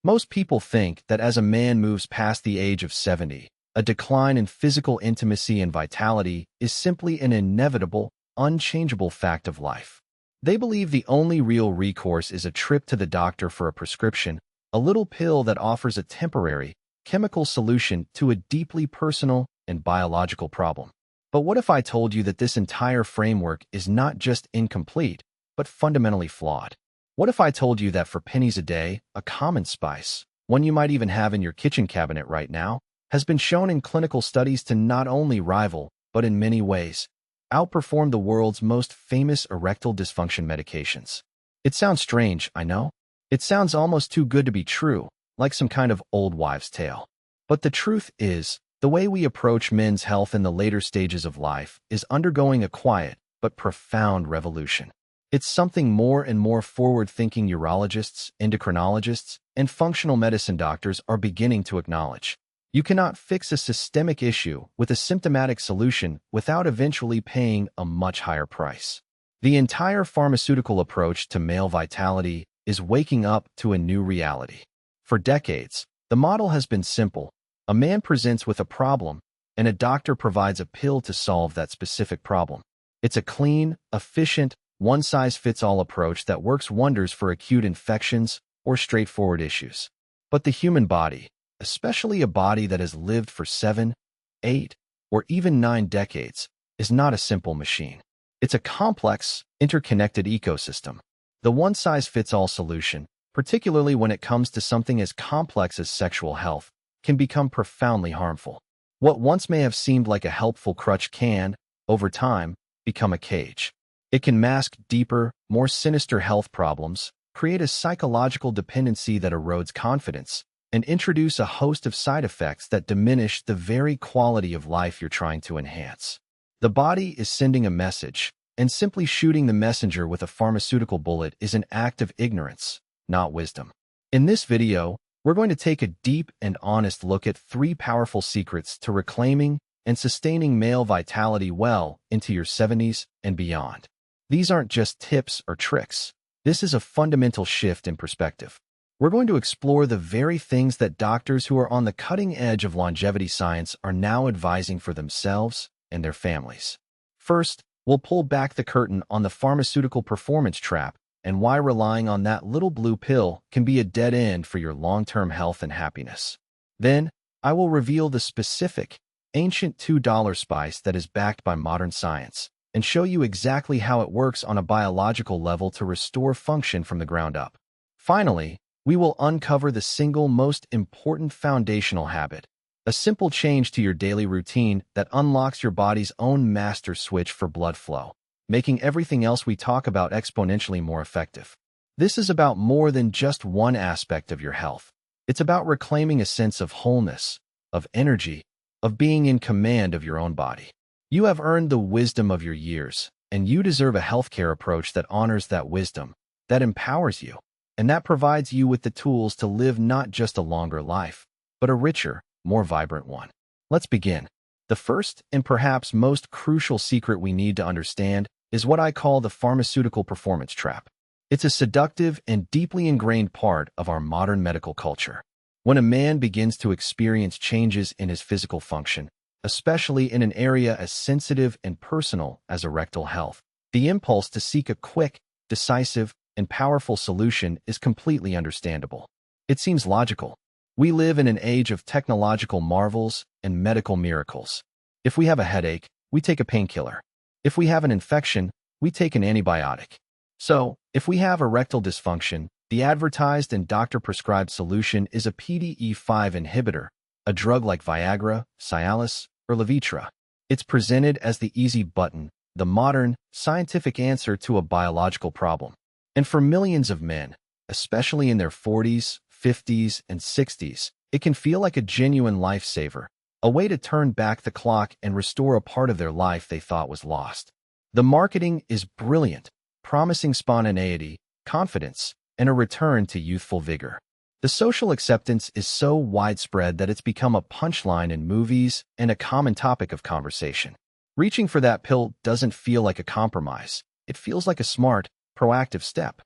Most people think that as a man moves past the age of 70, a decline in physical intimacy and vitality is simply an inevitable, unchangeable fact of life. They believe the only real recourse is a trip to the doctor for a prescription, a little pill that offers a temporary, chemical solution to a deeply personal and biological problem. But what if I told you that this entire framework is not just incomplete, but fundamentally flawed? What if I told you that for pennies a day, a common spice, one you might even have in your kitchen cabinet right now, has been shown in clinical studies to not only rival, but in many ways, outperform the world's most famous erectile dysfunction medications? It sounds strange, I know. It sounds almost too good to be true, like some kind of old wives' tale. But the truth is, the way we approach men's health in the later stages of life is undergoing a quiet but profound revolution. It's something more and more forward-thinking urologists, endocrinologists, and functional medicine doctors are beginning to acknowledge. You cannot fix a systemic issue with a symptomatic solution without eventually paying a much higher price. The entire pharmaceutical approach to male vitality is waking up to a new reality. For decades, the model has been simple. A man presents with a problem, and a doctor provides a pill to solve that specific problem. It's a clean, efficient, one-size-fits-all approach that works wonders for acute infections or straightforward issues. But the human body, especially a body that has lived for 7, 8, or even 9 decades, is not a simple machine. It's a complex, interconnected ecosystem. The one-size-fits-all solution, particularly when it comes to something as complex as sexual health, can become profoundly harmful. What once may have seemed like a helpful crutch can, over time, become a cage. It can mask deeper, more sinister health problems, create a psychological dependency that erodes confidence, and introduce a host of side effects that diminish the very quality of life you're trying to enhance. The body is sending a message, and simply shooting the messenger with a pharmaceutical bullet is an act of ignorance, not wisdom. In this video, we're going to take a deep and honest look at 3 powerful secrets to reclaiming and sustaining male vitality well into your 70s and beyond. These aren't just tips or tricks. This is a fundamental shift in perspective. We're going to explore the very things that doctors who are on the cutting edge of longevity science are now advising for themselves and their families. First, we'll pull back the curtain on the pharmaceutical performance trap and why relying on that little blue pill can be a dead end for your long-term health and happiness. Then, I will reveal the specific, ancient $2 spice that is backed by modern science and show you exactly how it works on a biological level to restore function from the ground up. Finally, we will uncover the single most important foundational habit, a simple change to your daily routine that unlocks your body's own master switch for blood flow, making everything else we talk about exponentially more effective. This is about more than just one aspect of your health. It's about reclaiming a sense of wholeness, of energy, of being in command of your own body. You have earned the wisdom of your years, and you deserve a healthcare approach that honors that wisdom, that empowers you, and that provides you with the tools to live not just a longer life, but a richer, more vibrant one. Let's begin. The first and perhaps most crucial secret we need to understand is what I call the pharmaceutical performance trap. It's a seductive and deeply ingrained part of our modern medical culture. When a man begins to experience changes in his physical function, especially in an area as sensitive and personal as erectile health, the impulse to seek a quick, decisive, and powerful solution is completely understandable. It seems logical. We live in an age of technological marvels and medical miracles. If we have a headache, we take a painkiller. If we have an infection, we take an antibiotic. So, if we have erectile dysfunction, the advertised and doctor-prescribed solution is a PDE5 inhibitor, a drug like Viagra, Cialis, or Levitra. It's presented as the easy button, the modern, scientific answer to a biological problem. And for millions of men, especially in their 40s, 50s, and 60s, it can feel like a genuine lifesaver, a way to turn back the clock and restore a part of their life they thought was lost. The marketing is brilliant, promising spontaneity, confidence, and a return to youthful vigor. The social acceptance is so widespread that it's become a punchline in movies and a common topic of conversation. Reaching for that pill doesn't feel like a compromise. It feels like a smart, proactive step.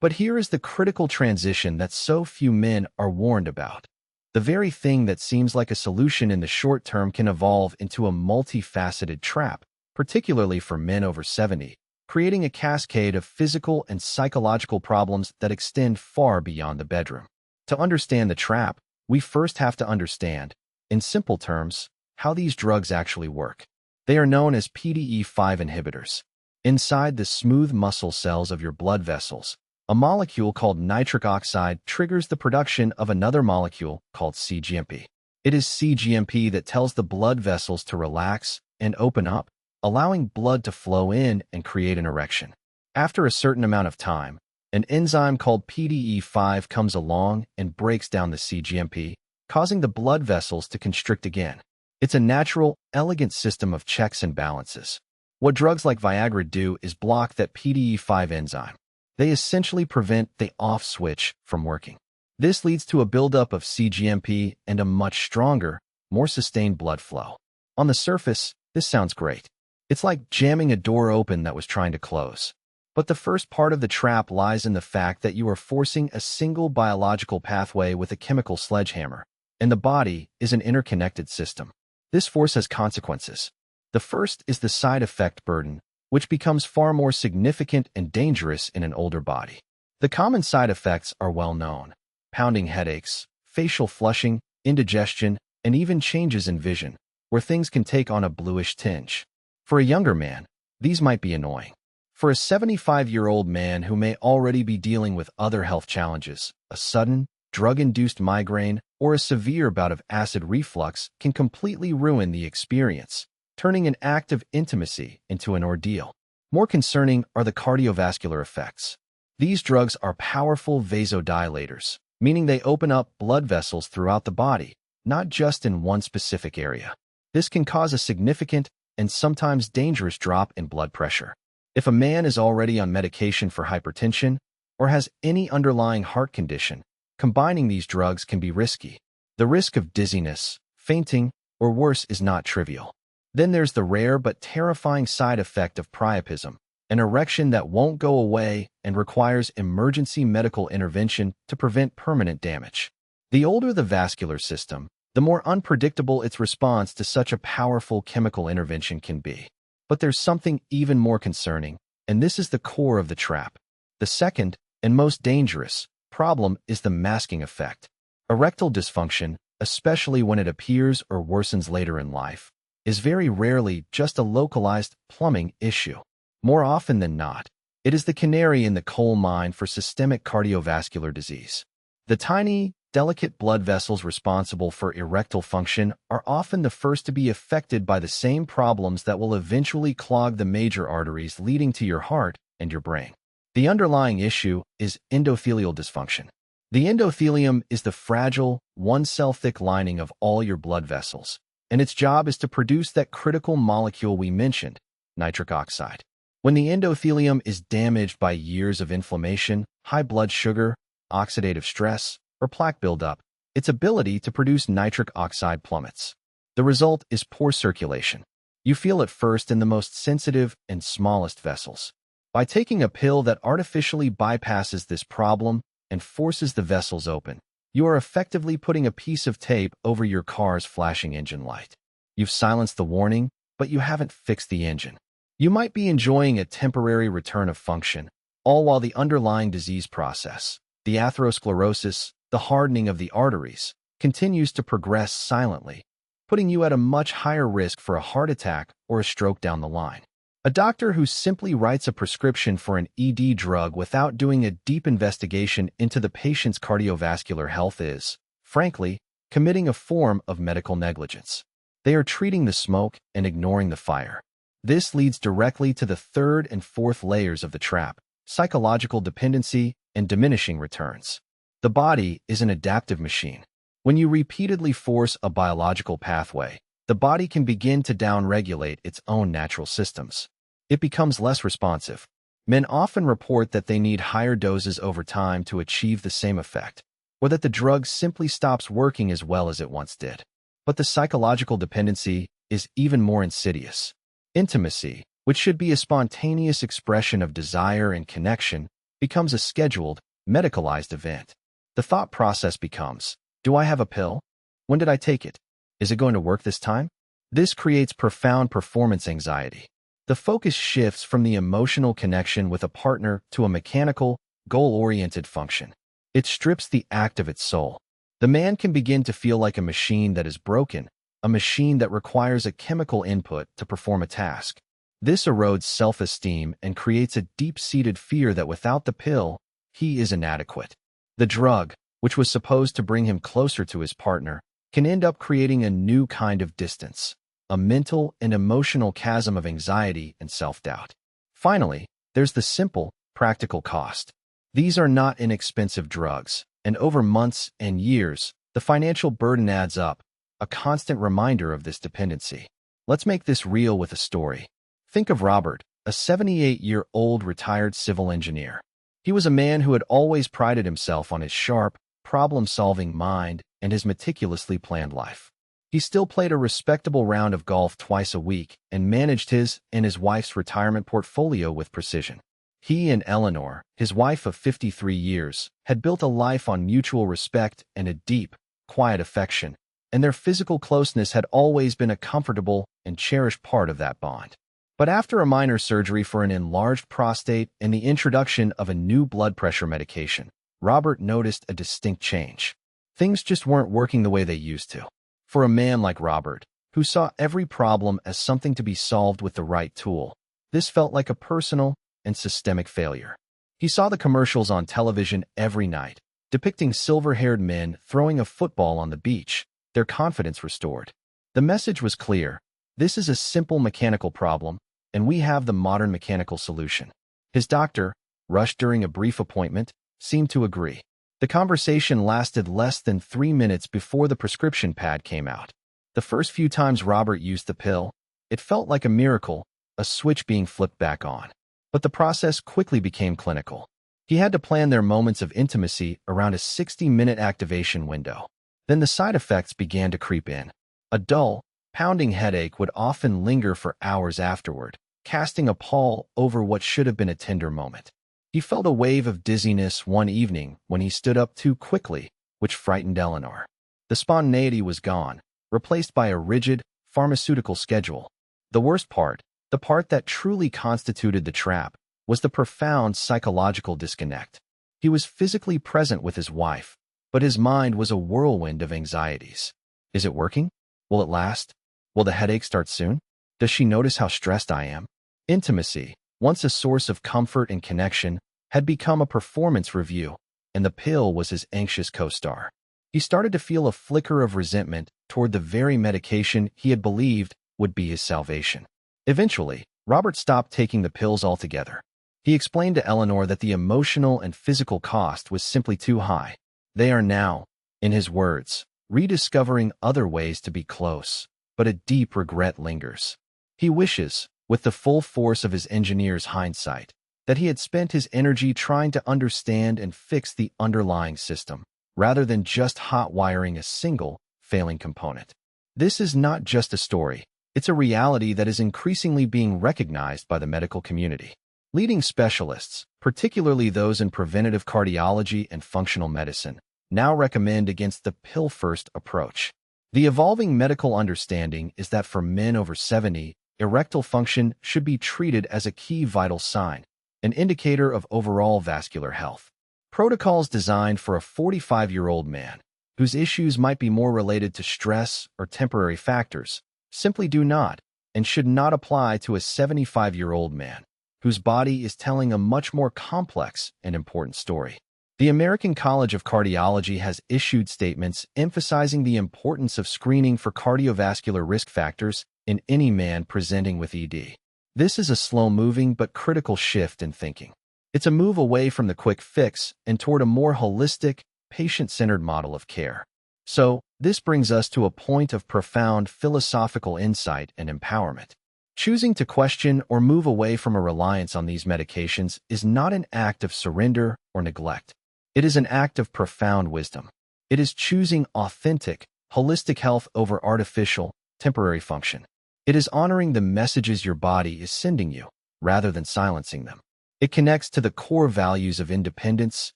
But here is the critical transition that so few men are warned about. The very thing that seems like a solution in the short term can evolve into a multifaceted trap, particularly for men over 70, creating a cascade of physical and psychological problems that extend far beyond the bedroom. To understand the trap, we first have to understand, in simple terms, how these drugs actually work. They are known as PDE5 inhibitors. Inside the smooth muscle cells of your blood vessels, a molecule called nitric oxide triggers the production of another molecule called cGMP. It is cGMP that tells the blood vessels to relax and open up, allowing blood to flow in and create an erection. After a certain amount of time, an enzyme called PDE5 comes along and breaks down the cGMP, causing the blood vessels to constrict again. It's a natural, elegant system of checks and balances. What drugs like Viagra do is block that PDE5 enzyme. They essentially prevent the off switch from working. This leads to a buildup of cGMP and a much stronger, more sustained blood flow. On the surface, this sounds great. It's like jamming a door open that was trying to close. But the first part of the trap lies in the fact that you are forcing a single biological pathway with a chemical sledgehammer, and the body is an interconnected system. This force has consequences. The first is the side effect burden, which becomes far more significant and dangerous in an older body. The common side effects are well known: pounding headaches, facial flushing, indigestion, and even changes in vision, where things can take on a bluish tinge. For a younger man, these might be annoying. For a 75-year-old man who may already be dealing with other health challenges, a sudden, drug-induced migraine or a severe bout of acid reflux can completely ruin the experience, turning an act of intimacy into an ordeal. More concerning are the cardiovascular effects. These drugs are powerful vasodilators, meaning they open up blood vessels throughout the body, not just in one specific area. This can cause a significant and sometimes dangerous drop in blood pressure. If a man is already on medication for hypertension or has any underlying heart condition, combining these drugs can be risky. The risk of dizziness, fainting, or worse is not trivial. Then there's the rare but terrifying side effect of priapism, an erection that won't go away and requires emergency medical intervention to prevent permanent damage. The older the vascular system, the more unpredictable its response to such a powerful chemical intervention can be. But there's something even more concerning, and this is the core of the trap. The second, and most dangerous, problem is the masking effect. Erectile dysfunction, especially when it appears or worsens later in life, is very rarely just a localized plumbing issue. More often than not, it is the canary in the coal mine for systemic cardiovascular disease. The tiny, delicate blood vessels responsible for erectile function are often the first to be affected by the same problems that will eventually clog the major arteries leading to your heart and your brain. The underlying issue is endothelial dysfunction. The endothelium is the fragile, one-cell-thick lining of all your blood vessels, and its job is to produce that critical molecule we mentioned, nitric oxide. When the endothelium is damaged by years of inflammation, high blood sugar, oxidative stress, or plaque buildup, its ability to produce nitric oxide plummets. The result is poor circulation. You feel it first in the most sensitive and smallest vessels. By taking a pill that artificially bypasses this problem and forces the vessels open, you are effectively putting a piece of tape over your car's flashing engine light. You've silenced the warning, but you haven't fixed the engine. You might be enjoying a temporary return of function, all while the underlying disease process, the atherosclerosis, the hardening of the arteries, continues to progress silently, putting you at a much higher risk for a heart attack or a stroke down the line. A doctor who simply writes a prescription for an ED drug without doing a deep investigation into the patient's cardiovascular health is, frankly, committing a form of medical negligence. They are treating the smoke and ignoring the fire. This leads directly to the third and fourth layers of the trap: psychological dependency and diminishing returns. The body is an adaptive machine. When you repeatedly force a biological pathway, the body can begin to downregulate its own natural systems. It becomes less responsive. Men often report that they need higher doses over time to achieve the same effect, or that the drug simply stops working as well as it once did. But the psychological dependency is even more insidious. Intimacy, which should be a spontaneous expression of desire and connection, becomes a scheduled, medicalized event. The thought process becomes, do I have a pill? When did I take it? Is it going to work this time? This creates profound performance anxiety. The focus shifts from the emotional connection with a partner to a mechanical, goal-oriented function. It strips the act of its soul. The man can begin to feel like a machine that is broken, a machine that requires a chemical input to perform a task. This erodes self-esteem and creates a deep-seated fear that without the pill, he is inadequate. The drug, which was supposed to bring him closer to his partner, can end up creating a new kind of distance, a mental and emotional chasm of anxiety and self-doubt. Finally, there's the simple, practical cost. These are not inexpensive drugs, and over months and years, the financial burden adds up, a constant reminder of this dependency. Let's make this real with a story. Think of Robert, a 78-year-old retired civil engineer. He was a man who had always prided himself on his sharp, problem-solving mind and his meticulously planned life. He still played a respectable round of golf twice a week and managed his and his wife's retirement portfolio with precision. He and Eleanor, his wife of 53 years, had built a life on mutual respect and a deep, quiet affection, and their physical closeness had always been a comfortable and cherished part of that bond. But after a minor surgery for an enlarged prostate and the introduction of a new blood pressure medication, Robert noticed a distinct change. Things just weren't working the way they used to. For a man like Robert, who saw every problem as something to be solved with the right tool, this felt like a personal and systemic failure. He saw the commercials on television every night, depicting silver-haired men throwing a football on the beach, their confidence restored. The message was clear. This is a simple mechanical problem, and we have the modern mechanical solution. His doctor, rushed during a brief appointment, seemed to agree. The conversation lasted less than 3 minutes before the prescription pad came out. The first few times Robert used the pill, it felt like a miracle, a switch being flipped back on. But the process quickly became clinical. He had to plan their moments of intimacy around a 60-minute activation window. Then the side effects began to creep in. A dull, pounding headache would often linger for hours afterward, casting a pall over what should have been a tender moment. He felt a wave of dizziness one evening when he stood up too quickly, which frightened Eleanor. The spontaneity was gone, replaced by a rigid, pharmaceutical schedule. The worst part, the part that truly constituted the trap, was the profound psychological disconnect. He was physically present with his wife, but his mind was a whirlwind of anxieties. Is it working? Will it last? Will the headache start soon? Does she notice how stressed I am? Intimacy, once a source of comfort and connection, had become a performance review, and the pill was his anxious co-star. He started to feel a flicker of resentment toward the very medication he had believed would be his salvation. Eventually, Robert stopped taking the pills altogether. He explained to Eleanor that the emotional and physical cost was simply too high. They are now, in his words, rediscovering other ways to be close, but a deep regret lingers. He wishes, with the full force of his engineer's hindsight, that he had spent his energy trying to understand and fix the underlying system, rather than just hot-wiring a single, failing component. This is not just a story. It's a reality that is increasingly being recognized by the medical community. Leading specialists, particularly those in preventative cardiology and functional medicine, now recommend against the pill-first approach. The evolving medical understanding is that for men over 70, erectile function should be treated as a key vital sign, an indicator of overall vascular health. Protocols designed for a 45-year-old man, whose issues might be more related to stress or temporary factors, simply do not and should not apply to a 75-year-old man, whose body is telling a much more complex and important story. The American College of Cardiology has issued statements emphasizing the importance of screening for cardiovascular risk factors in any man presenting with ED. This is a slow-moving but critical shift in thinking. It's a move away from the quick fix and toward a more holistic, patient-centered model of care. So, this brings us to a point of profound philosophical insight and empowerment. Choosing to question or move away from a reliance on these medications is not an act of surrender or neglect. It is an act of profound wisdom. It is choosing authentic, holistic health over artificial, temporary function. It is honoring the messages your body is sending you, rather than silencing them. It connects to the core values of independence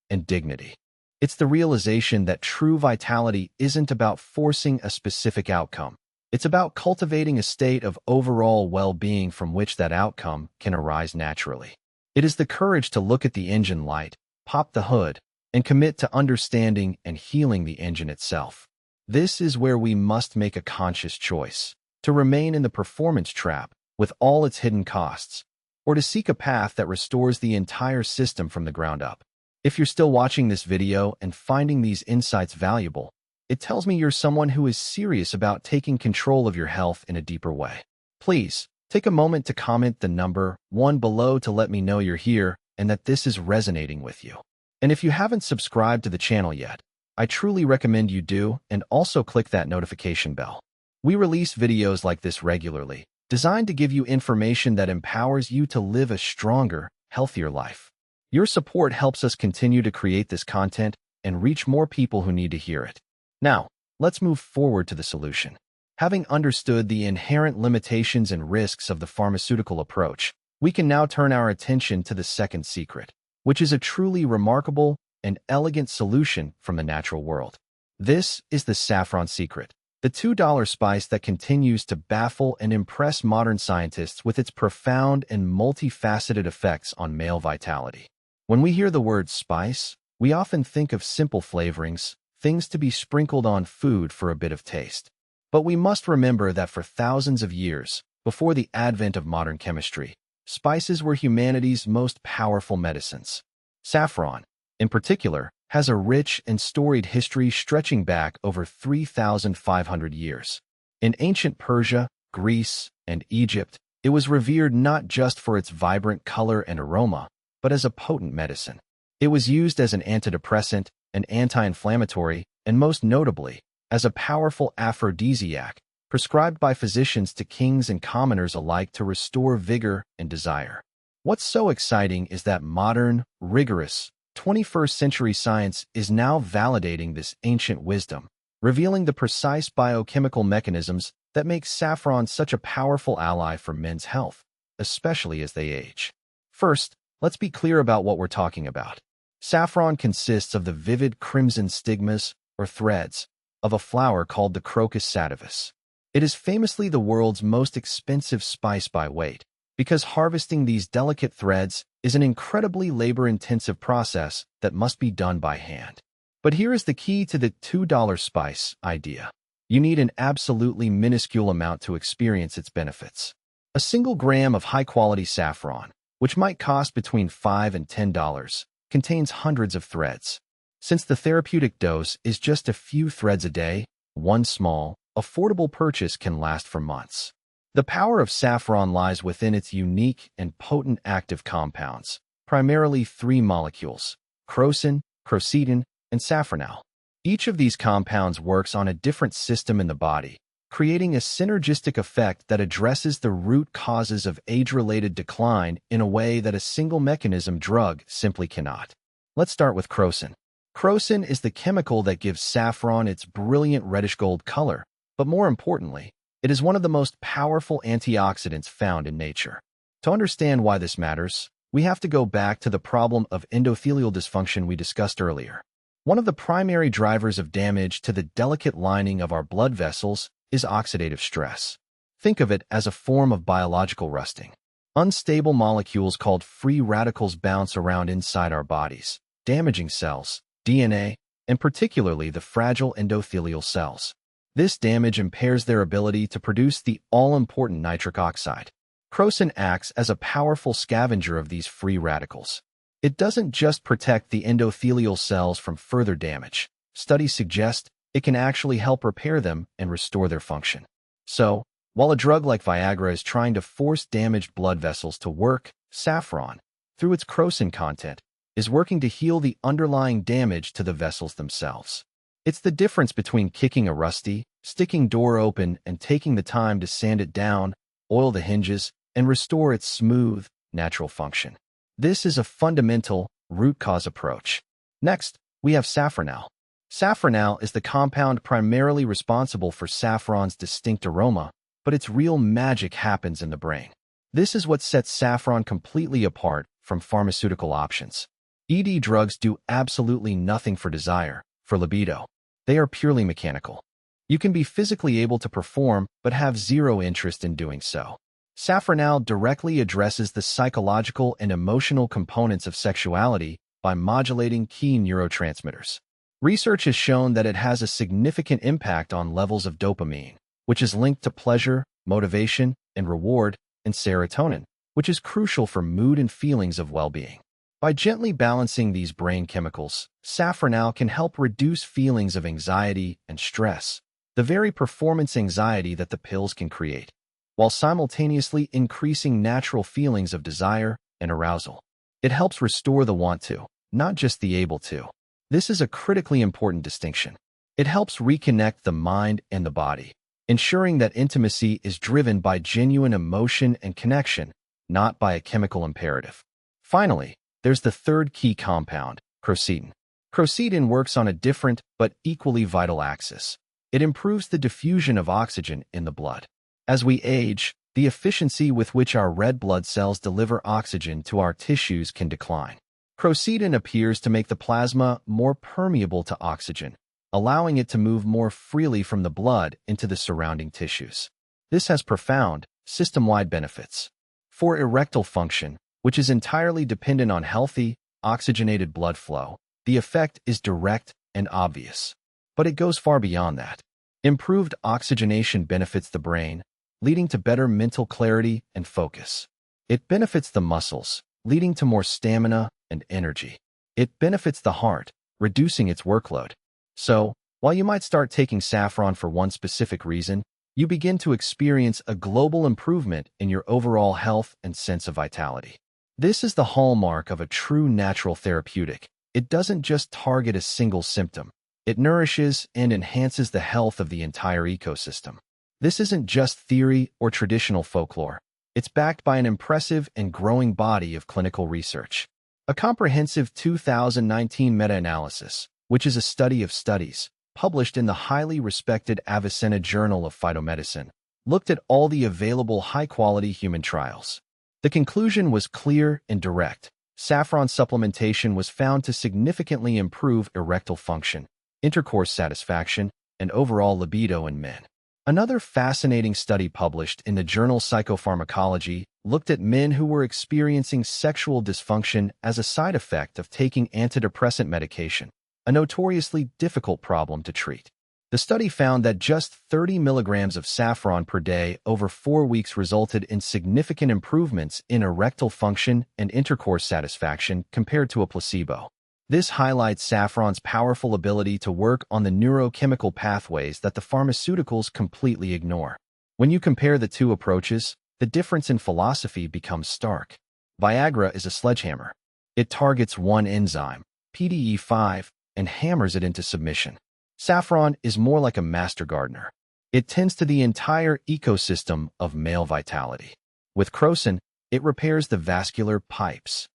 and dignity. It's the realization that true vitality isn't about forcing a specific outcome. It's about cultivating a state of overall well-being from which that outcome can arise naturally. It is the courage to look at the engine light, pop the hood, and commit to understanding and healing the engine itself. This is where we must make a conscious choice, to remain in the performance trap with all its hidden costs, or to seek a path that restores the entire system from the ground up. If you're still watching this video and finding these insights valuable, it tells me you're someone who is serious about taking control of your health in a deeper way. Please, take a moment to comment the number 1 below to let me know you're here and that this is resonating with you. And if you haven't subscribed to the channel yet, I truly recommend you do, and also click that notification bell. We release videos like this regularly, designed to give you information that empowers you to live a stronger, healthier life. Your support helps us continue to create this content and reach more people who need to hear it. Now, let's move forward to the solution. Having understood the inherent limitations and risks of the pharmaceutical approach, we can now turn our attention to the second secret, which is a truly remarkable and elegant solution from the natural world. This is the saffron secret, the $2 spice that continues to baffle and impress modern scientists with its profound and multifaceted effects on male vitality. When we hear the word spice, we often think of simple flavorings, things to be sprinkled on food for a bit of taste. But we must remember that for thousands of years, before the advent of modern chemistry, spices were humanity's most powerful medicines. Saffron, in particular, has a rich and storied history stretching back over 3,500 years. In ancient Persia, Greece, and Egypt, it was revered not just for its vibrant color and aroma, but as a potent medicine. It was used as an antidepressant, an anti-inflammatory, and most notably, as a powerful aphrodisiac, prescribed by physicians to kings and commoners alike to restore vigor and desire. What's so exciting is that modern, rigorous, 21st century science is now validating this ancient wisdom, revealing the precise biochemical mechanisms that make saffron such a powerful ally for men's health, especially as they age. First, let's be clear about what we're talking about. Saffron consists of the vivid crimson stigmas, or threads, of a flower called the Crocus sativus. It is famously the world's most expensive spice by weight, because harvesting these delicate threads is an incredibly labor-intensive process that must be done by hand. But here is the key to the $2 spice idea. You need an absolutely minuscule amount to experience its benefits. A single gram of high-quality saffron, which might cost between $5 and $10, contains hundreds of threads. Since the therapeutic dose is just a few threads a day, one small, affordable purchase can last for months. The power of saffron lies within its unique and potent active compounds, primarily 3 molecules: crocin, crocetine, and safranal. Each of these compounds works on a different system in the body, creating a synergistic effect that addresses the root causes of age-related decline in a way that a single mechanism drug simply cannot. Let's start with crocin. Crocin is the chemical that gives saffron its brilliant reddish-gold color, but more importantly, it is one of the most powerful antioxidants found in nature. To understand why this matters, we have to go back to the problem of endothelial dysfunction we discussed earlier. One of the primary drivers of damage to the delicate lining of our blood vessels is oxidative stress. Think of it as a form of biological rusting. Unstable molecules called free radicals bounce around inside our bodies, damaging cells, DNA, and particularly the fragile endothelial cells. This damage impairs their ability to produce the all-important nitric oxide. Crocin acts as a powerful scavenger of these free radicals. It doesn't just protect the endothelial cells from further damage. Studies suggest it can actually help repair them and restore their function. So, while a drug like Viagra is trying to force damaged blood vessels to work, saffron, through its crocin content, is working to heal the underlying damage to the vessels themselves. It's the difference between kicking a rusty, sticking door open and taking the time to sand it down, oil the hinges, and restore its smooth, natural function. This is a fundamental, root-cause approach. Next, we have safranal. Safranal is the compound primarily responsible for saffron's distinct aroma, but its real magic happens in the brain. This is what sets saffron completely apart from pharmaceutical options. ED drugs do absolutely nothing for desire, for libido. They are purely mechanical. You can be physically able to perform, but have zero interest in doing so. Safranal directly addresses the psychological and emotional components of sexuality by modulating key neurotransmitters. Research has shown that it has a significant impact on levels of dopamine, which is linked to pleasure, motivation, and reward, and serotonin, which is crucial for mood and feelings of well-being. By gently balancing these brain chemicals, safranal can help reduce feelings of anxiety and stress, the very performance anxiety that the pills can create, while simultaneously increasing natural feelings of desire and arousal. It helps restore the want to, not just the able to. This is a critically important distinction. It helps reconnect the mind and the body, ensuring that intimacy is driven by genuine emotion and connection, not by a chemical imperative. Finally, there's the third key compound, crocetine. Crocetine works on a different but equally vital axis. It improves the diffusion of oxygen in the blood. As we age, the efficiency with which our red blood cells deliver oxygen to our tissues can decline. Crocetine appears to make the plasma more permeable to oxygen, allowing it to move more freely from the blood into the surrounding tissues. This has profound, system-wide benefits. For erectile function, which is entirely dependent on healthy, oxygenated blood flow, the effect is direct and obvious. But it goes far beyond that. Improved oxygenation benefits the brain, leading to better mental clarity and focus. It benefits the muscles, leading to more stamina and energy. It benefits the heart, reducing its workload. So, while you might start taking saffron for one specific reason, you begin to experience a global improvement in your overall health and sense of vitality. This is the hallmark of a true natural therapeutic. It doesn't just target a single symptom. It nourishes and enhances the health of the entire ecosystem. This isn't just theory or traditional folklore. It's backed by an impressive and growing body of clinical research. A comprehensive 2019 meta-analysis, which is a study of studies, published in the highly respected Avicenna Journal of Phytomedicine, looked at all the available high-quality human trials. The conclusion was clear and direct. Saffron supplementation was found to significantly improve erectile function, intercourse satisfaction, and overall libido in men. Another fascinating study published in the journal Psychopharmacology looked at men who were experiencing sexual dysfunction as a side effect of taking antidepressant medication, a notoriously difficult problem to treat. The study found that just 30 milligrams of saffron per day over 4 weeks resulted in significant improvements in erectile function and intercourse satisfaction compared to a placebo. This highlights saffron's powerful ability to work on the neurochemical pathways that the pharmaceuticals completely ignore. When you compare the two approaches, the difference in philosophy becomes stark. Viagra is a sledgehammer. It targets one enzyme, PDE5, and hammers it into submission. Saffron is more like a master gardener. It tends to the entire ecosystem of male vitality. With crocin, it repairs the vascular pipes.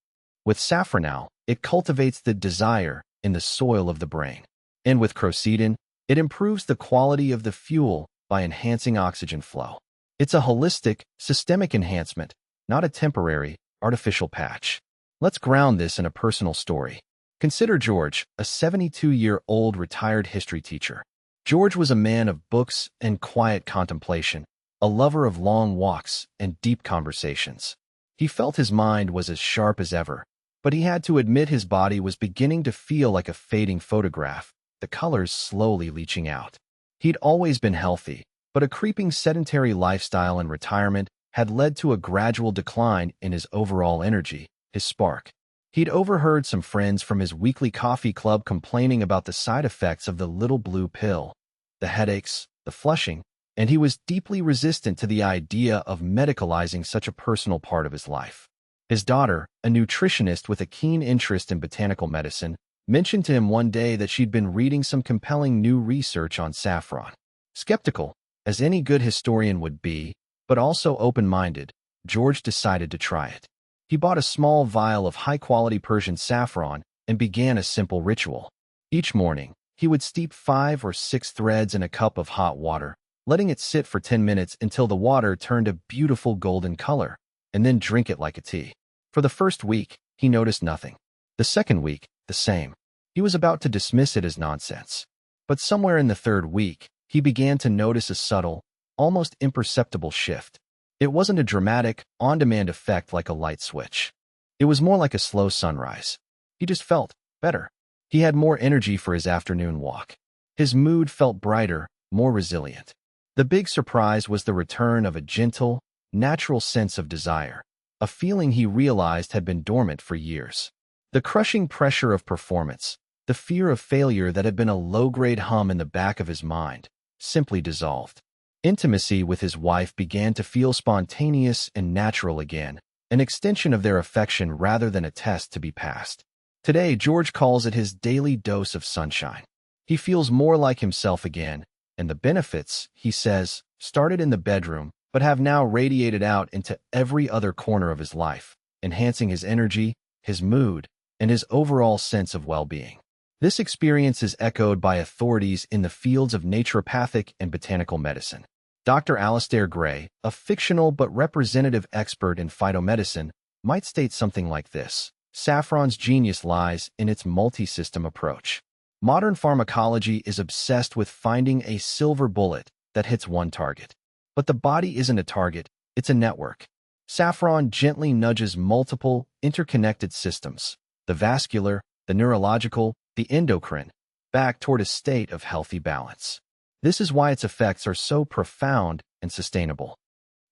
With safranal, it cultivates the desire in the soil of the brain. And with crocetine, it improves the quality of the fuel by enhancing oxygen flow. It's a holistic, systemic enhancement, not a temporary, artificial patch. Let's ground this in a personal story. Consider George, a 72-year-old retired history teacher. George was a man of books and quiet contemplation, a lover of long walks and deep conversations. He felt his mind was as sharp as ever, but he had to admit his body was beginning to feel like a fading photograph, the colors slowly leaching out. He'd always been healthy, but a creeping sedentary lifestyle and retirement had led to a gradual decline in his overall energy, his spark. He'd overheard some friends from his weekly coffee club complaining about the side effects of the little blue pill, the headaches, the flushing, and he was deeply resistant to the idea of medicalizing such a personal part of his life. His daughter, a nutritionist with a keen interest in botanical medicine, mentioned to him one day that she'd been reading some compelling new research on saffron. Skeptical, as any good historian would be, but also open-minded, George decided to try it. He bought a small vial of high-quality Persian saffron and began a simple ritual. Each morning, he would steep 5 or 6 threads in a cup of hot water, letting it sit for 10 minutes until the water turned a beautiful golden color, and then drink it like a tea. For the first week, he noticed nothing. The second week, the same. He was about to dismiss it as nonsense. But somewhere in the third week, he began to notice a subtle, almost imperceptible shift. It wasn't a dramatic, on-demand effect like a light switch. It was more like a slow sunrise. He just felt better. He had more energy for his afternoon walk. His mood felt brighter, more resilient. The big surprise was the return of a gentle, natural sense of desire, a feeling he realized had been dormant for years. The crushing pressure of performance, the fear of failure that had been a low-grade hum in the back of his mind, simply dissolved. Intimacy with his wife began to feel spontaneous and natural again, an extension of their affection rather than a test to be passed. Today, George calls it his daily dose of sunshine. He feels more like himself again, and the benefits, he says, started in the bedroom, but have now radiated out into every other corner of his life, enhancing his energy, his mood, and his overall sense of well-being. This experience is echoed by authorities in the fields of naturopathic and botanical medicine. Dr. Alistair Gray, a fictional but representative expert in phytomedicine, might state something like this: saffron's genius lies in its multi-system approach. Modern pharmacology is obsessed with finding a silver bullet that hits one target. But the body isn't a target, it's a network. Saffron gently nudges multiple, interconnected systems, the vascular, the neurological, the endocrine, back toward a state of healthy balance. This is why its effects are so profound and sustainable.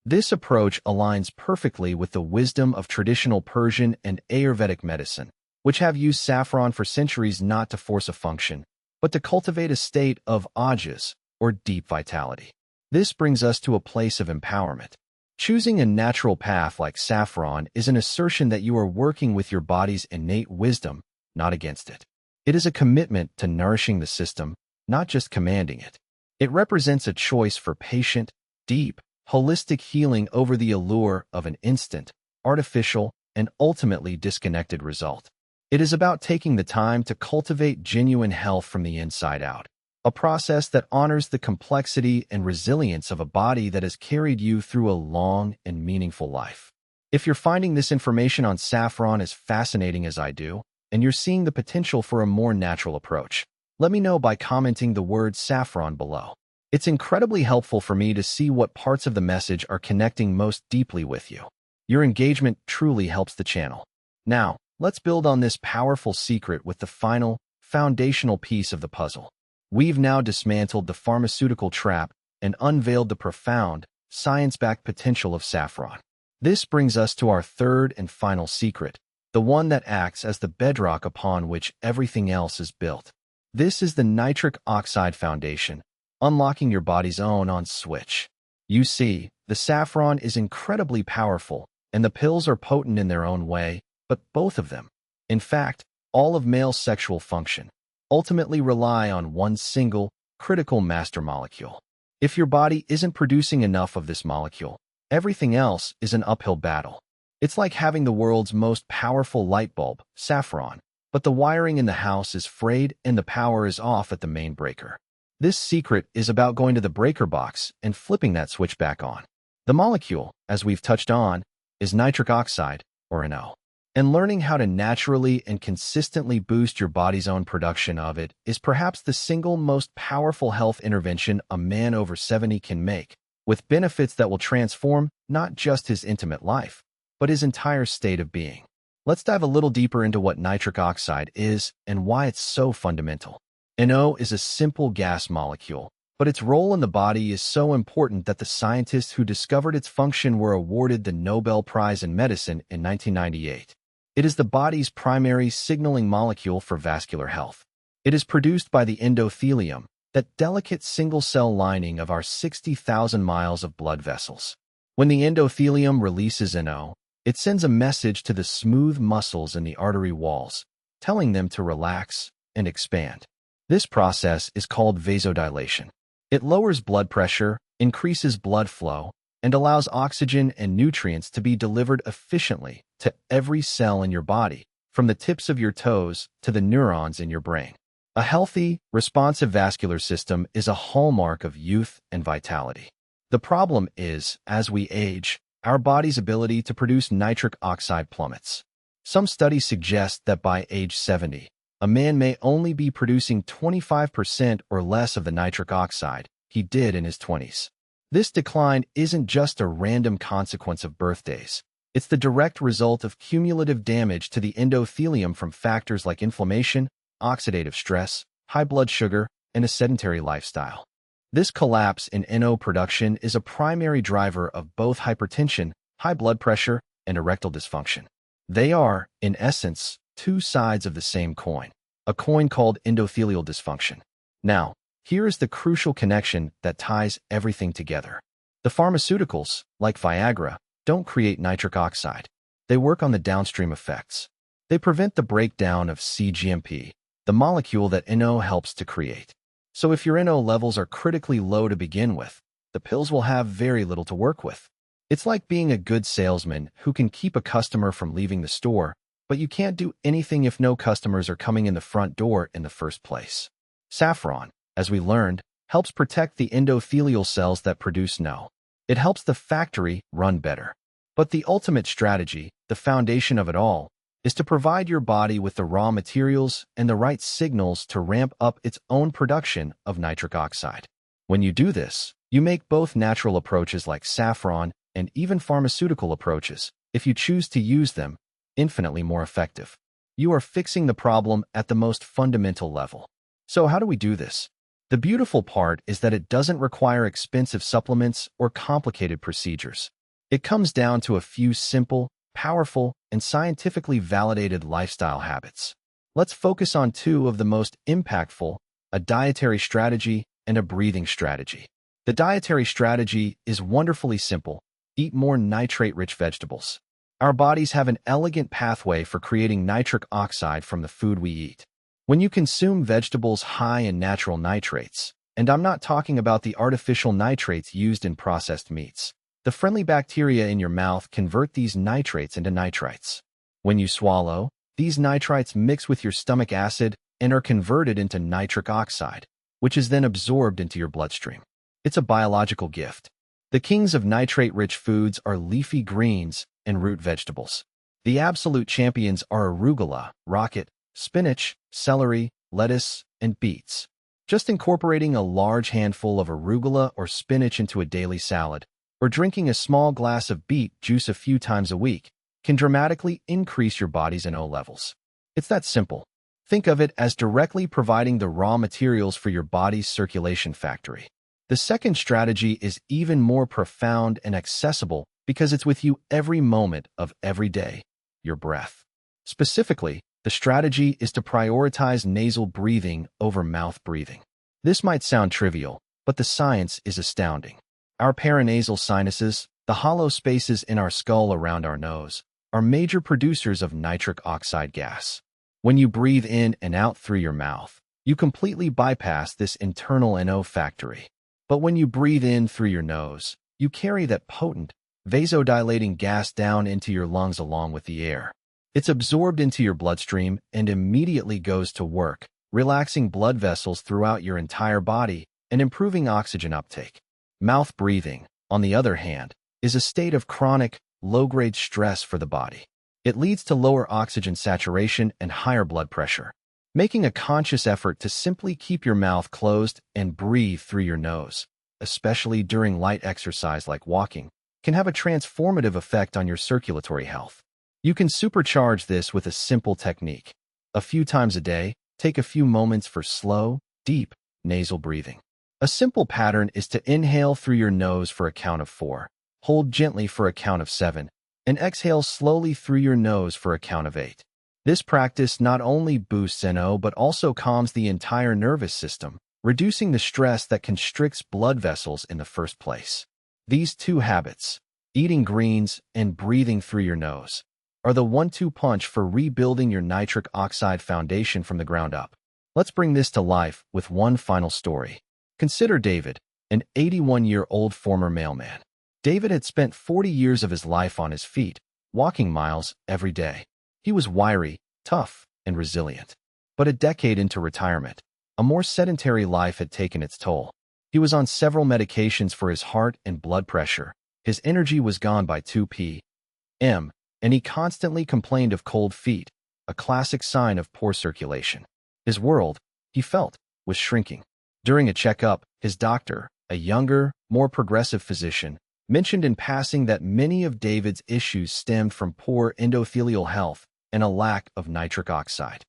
This approach aligns perfectly with the wisdom of traditional Persian and Ayurvedic medicine, which have used saffron for centuries not to force a function, but to cultivate a state of ojas, or deep vitality. This brings us to a place of empowerment. Choosing a natural path like saffron is an assertion that you are working with your body's innate wisdom, not against it. It is a commitment to nourishing the system, not just commanding it. It represents a choice for patient, deep, holistic healing over the allure of an instant, artificial, and ultimately disconnected result. It is about taking the time to cultivate genuine health from the inside out, a process that honors the complexity and resilience of a body that has carried you through a long and meaningful life. If you're finding this information on saffron as fascinating as I do, and you're seeing the potential for a more natural approach, let me know by commenting the word saffron below. It's incredibly helpful for me to see what parts of the message are connecting most deeply with you. Your engagement truly helps the channel. Now, let's build on this powerful secret with the final, foundational piece of the puzzle. We've now dismantled the pharmaceutical trap and unveiled the profound, science-backed potential of saffron. This brings us to our third and final secret, the one that acts as the bedrock upon which everything else is built. This is the nitric oxide foundation, unlocking your body's own on switch. You see, the saffron is incredibly powerful, and the pills are potent in their own way, but both of them, in fact, all of male sexual function, ultimately rely on one single, critical master molecule. If your body isn't producing enough of this molecule, everything else is an uphill battle. It's like having the world's most powerful light bulb, saffron, but the wiring in the house is frayed and the power is off at the main breaker. This secret is about going to the breaker box and flipping that switch back on. The molecule, as we've touched on, is nitric oxide, or NO. And learning how to naturally and consistently boost your body's own production of it is perhaps the single most powerful health intervention a man over 70 can make, with benefits that will transform not just his intimate life, but his entire state of being. Let's dive a little deeper into what nitric oxide is and why it's so fundamental. NO is a simple gas molecule, but its role in the body is so important that the scientists who discovered its function were awarded the Nobel Prize in Medicine in 1998. It is the body's primary signaling molecule for vascular health. It is produced by the endothelium, that delicate single-cell lining of our 60,000 miles of blood vessels. When the endothelium releases NO, it sends a message to the smooth muscles in the artery walls, telling them to relax and expand. This process is called vasodilation. It lowers blood pressure, increases blood flow, and allows oxygen and nutrients to be delivered efficiently to every cell in your body, from the tips of your toes to the neurons in your brain. A healthy, responsive vascular system is a hallmark of youth and vitality. The problem is, as we age, our body's ability to produce nitric oxide plummets. Some studies suggest that by age 70, a man may only be producing 25% or less of the nitric oxide he did in his 20s. This decline isn't just a random consequence of birthdays. It's the direct result of cumulative damage to the endothelium from factors like inflammation, oxidative stress, high blood sugar, and a sedentary lifestyle. This collapse in NO production is a primary driver of both hypertension, high blood pressure, and erectile dysfunction. They are, in essence, two sides of the same coin, a coin called endothelial dysfunction. Now, here is the crucial connection that ties everything together. The pharmaceuticals, like Viagra, don't create nitric oxide. They work on the downstream effects. They prevent the breakdown of cGMP, the molecule that NO helps to create. So if your NO levels are critically low to begin with, the pills will have very little to work with. It's like being a good salesman who can keep a customer from leaving the store, but you can't do anything if no customers are coming in the front door in the first place. Saffron, as we learned, helps protect the endothelial cells that produce NO. It helps the factory run better. But the ultimate strategy, the foundation of it all, is to provide your body with the raw materials and the right signals to ramp up its own production of nitric oxide. When you do this, you make both natural approaches like saffron and even pharmaceutical approaches, if you choose to use them, infinitely more effective. You are fixing the problem at the most fundamental level. So how do we do this? The beautiful part is that it doesn't require expensive supplements or complicated procedures. It comes down to a few simple, powerful, and scientifically validated lifestyle habits. Let's focus on two of the most impactful, a dietary strategy and a breathing strategy. The dietary strategy is wonderfully simple. Eat more nitrate-rich vegetables. Our bodies have an elegant pathway for creating nitric oxide from the food we eat. When you consume vegetables high in natural nitrates, and I'm not talking about the artificial nitrates used in processed meats, the friendly bacteria in your mouth convert these nitrates into nitrites. When you swallow, these nitrites mix with your stomach acid and are converted into nitric oxide, which is then absorbed into your bloodstream. It's a biological gift. The kings of nitrate-rich foods are leafy greens and root vegetables. The absolute champions are arugula, rocket, spinach, celery, lettuce, and beets. Just incorporating a large handful of arugula or spinach into a daily salad, or drinking a small glass of beet juice a few times a week, can dramatically increase your body's NO levels. It's that simple. Think of it as directly providing the raw materials for your body's circulation factory. The second strategy is even more profound and accessible because it's with you every moment of every day, your breath. Specifically, the strategy is to prioritize nasal breathing over mouth breathing. This might sound trivial, but the science is astounding. Our paranasal sinuses, the hollow spaces in our skull around our nose, are major producers of nitric oxide gas. When you breathe in and out through your mouth, you completely bypass this internal NO factory. But when you breathe in through your nose, you carry that potent, vasodilating gas down into your lungs along with the air. It's absorbed into your bloodstream and immediately goes to work, relaxing blood vessels throughout your entire body and improving oxygen uptake. Mouth breathing, on the other hand, is a state of chronic, low-grade stress for the body. It leads to lower oxygen saturation and higher blood pressure. Making a conscious effort to simply keep your mouth closed and breathe through your nose, especially during light exercise like walking, can have a transformative effect on your circulatory health. You can supercharge this with a simple technique. A few times a day, take a few moments for slow, deep, nasal breathing. A simple pattern is to inhale through your nose for a count of 4, hold gently for a count of 7, and exhale slowly through your nose for a count of 8. This practice not only boosts NO but also calms the entire nervous system, reducing the stress that constricts blood vessels in the first place. These two habits, eating greens and breathing through your nose, are the 1-2 punch for rebuilding your nitric oxide foundation from the ground up. Let's bring this to life with one final story. Consider David, an 81-year-old former mailman. David had spent 40 years of his life on his feet, walking miles every day. He was wiry, tough, and resilient. But a decade into retirement, a more sedentary life had taken its toll. He was on several medications for his heart and blood pressure, His energy was gone by 2 p.m., and he constantly complained of cold feet, a classic sign of poor circulation. His world, he felt, was shrinking. During a checkup, his doctor, a younger, more progressive physician, mentioned in passing that many of David's issues stemmed from poor endothelial health and a lack of nitric oxide.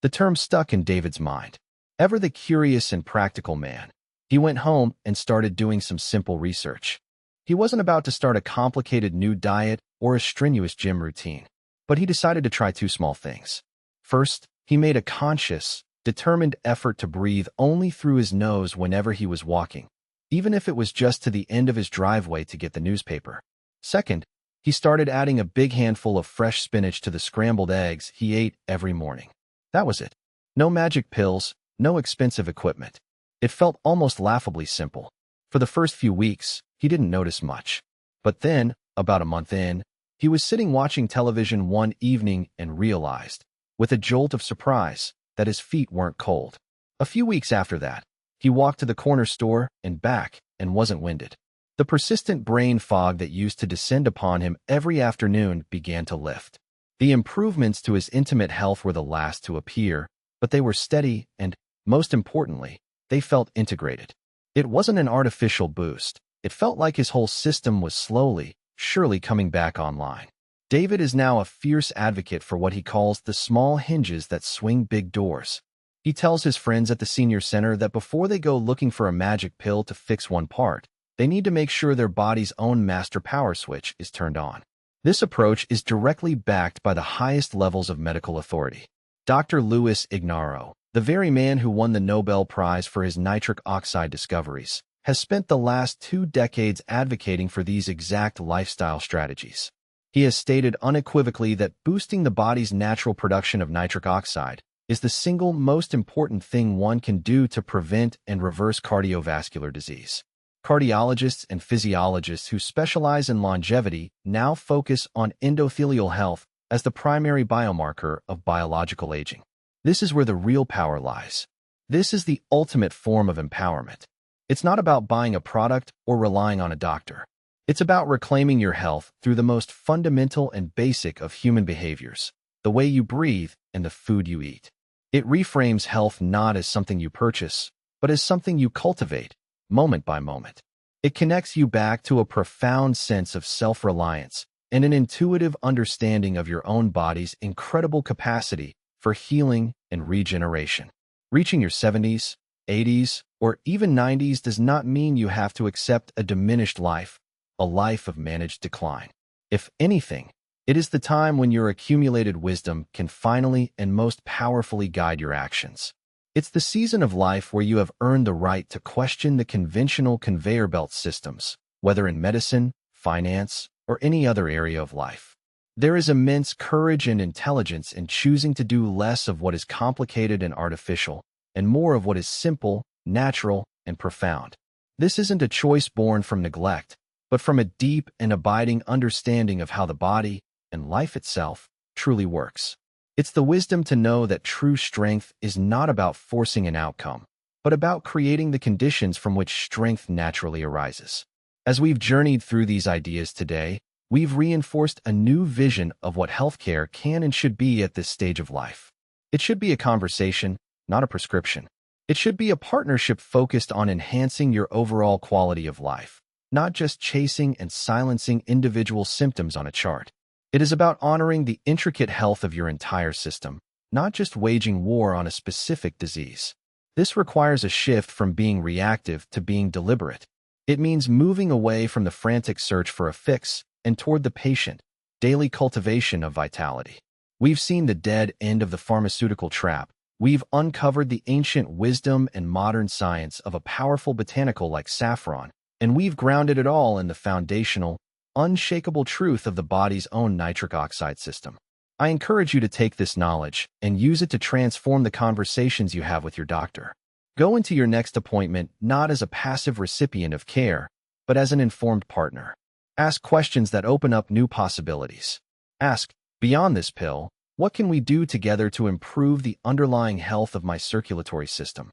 The term stuck in David's mind. Ever the curious and practical man, he went home and started doing some simple research. He wasn't about to start a complicated new diet or a strenuous gym routine, but he decided to try two small things. First, he made a conscious, determined effort to breathe only through his nose whenever he was walking, even if it was just to the end of his driveway to get the newspaper. Second, he started adding a big handful of fresh spinach to the scrambled eggs he ate every morning. That was it. No magic pills, no expensive equipment. It felt almost laughably simple. For the first few weeks, he didn't notice much. But then, about a month in, he was sitting watching television one evening and realized, with a jolt of surprise, that his feet weren't cold. A few weeks after that, he walked to the corner store and back and wasn't winded. The persistent brain fog that used to descend upon him every afternoon began to lift. The improvements to his intimate health were the last to appear, but they were steady and, most importantly, they felt integrated. It wasn't an artificial boost. It felt like his whole system was slowly, surely coming back online. David is now a fierce advocate for what he calls the small hinges that swing big doors. He tells his friends at the senior center that before they go looking for a magic pill to fix one part, they need to make sure their body's own master power switch is turned on. This approach is directly backed by the highest levels of medical authority. Dr. Louis Ignarro, the very man who won the Nobel Prize for his nitric oxide discoveries, has spent the last 2 decades advocating for these exact lifestyle strategies. He has stated unequivocally that boosting the body's natural production of nitric oxide is the single most important thing one can do to prevent and reverse cardiovascular disease. Cardiologists and physiologists who specialize in longevity now focus on endothelial health as the primary biomarker of biological aging. This is where the real power lies. This is the ultimate form of empowerment. It's not about buying a product or relying on a doctor. It's about reclaiming your health through the most fundamental and basic of human behaviors, the way you breathe and the food you eat. It reframes health not as something you purchase, but as something you cultivate, moment by moment. It connects you back to a profound sense of self-reliance and an intuitive understanding of your own body's incredible capacity for healing and regeneration. Reaching your 70s, 80s, or even 90s does not mean you have to accept a diminished life, a life of managed decline. If anything, it is the time when your accumulated wisdom can finally and most powerfully guide your actions. It's the season of life where you have earned the right to question the conventional conveyor belt systems, whether in medicine, finance, or any other area of life. There is immense courage and intelligence in choosing to do less of what is complicated and artificial, and more of what is simple, natural, and profound. This isn't a choice born from neglect, but from a deep and abiding understanding of how the body, and life itself, truly works. It's the wisdom to know that true strength is not about forcing an outcome, but about creating the conditions from which strength naturally arises. As we've journeyed through these ideas today, we've reinforced a new vision of what healthcare can and should be at this stage of life. It should be a conversation, not a prescription. It should be a partnership focused on enhancing your overall quality of life, not just chasing and silencing individual symptoms on a chart. It is about honoring the intricate health of your entire system, not just waging war on a specific disease. This requires a shift from being reactive to being deliberate. It means moving away from the frantic search for a fix and toward the patient, daily cultivation of vitality. We've seen the dead end of the pharmaceutical trap. We've uncovered the ancient wisdom and modern science of a powerful botanical like saffron, and we've grounded it all in the foundational, unshakable truth of the body's own nitric oxide system. I encourage you to take this knowledge and use it to transform the conversations you have with your doctor. Go into your next appointment not as a passive recipient of care, but as an informed partner. Ask questions that open up new possibilities. Ask, beyond this pill, what can we do together to improve the underlying health of my circulatory system?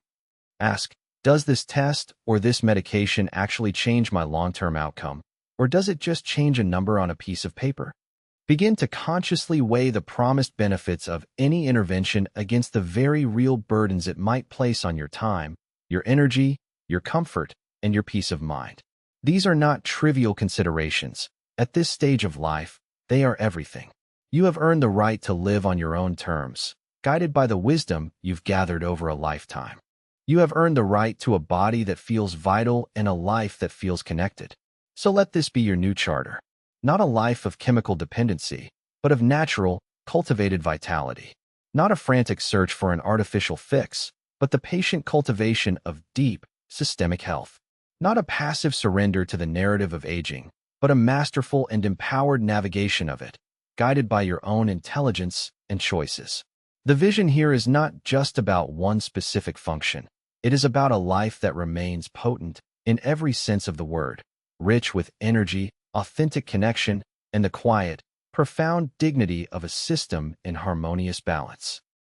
Ask, does this test or this medication actually change my long-term outcome? or does it just change a number on a piece of paper? Begin to consciously weigh the promised benefits of any intervention against the very real burdens it might place on your time, your energy, your comfort, and your peace of mind. These are not trivial considerations. At this stage of life, they are everything. You have earned the right to live on your own terms, guided by the wisdom you've gathered over a lifetime. You have earned the right to a body that feels vital and a life that feels connected. So let this be your new charter. Not a life of chemical dependency, but of natural, cultivated vitality. Not a frantic search for an artificial fix, but the patient cultivation of deep, systemic health. Not a passive surrender to the narrative of aging, but a masterful and empowered navigation of it, guided by your own intelligence and choices. The vision here is not just about one specific function. It is about a life that remains potent in every sense of the word, rich with energy, authentic connection, and the quiet, profound dignity of a system in harmonious balance.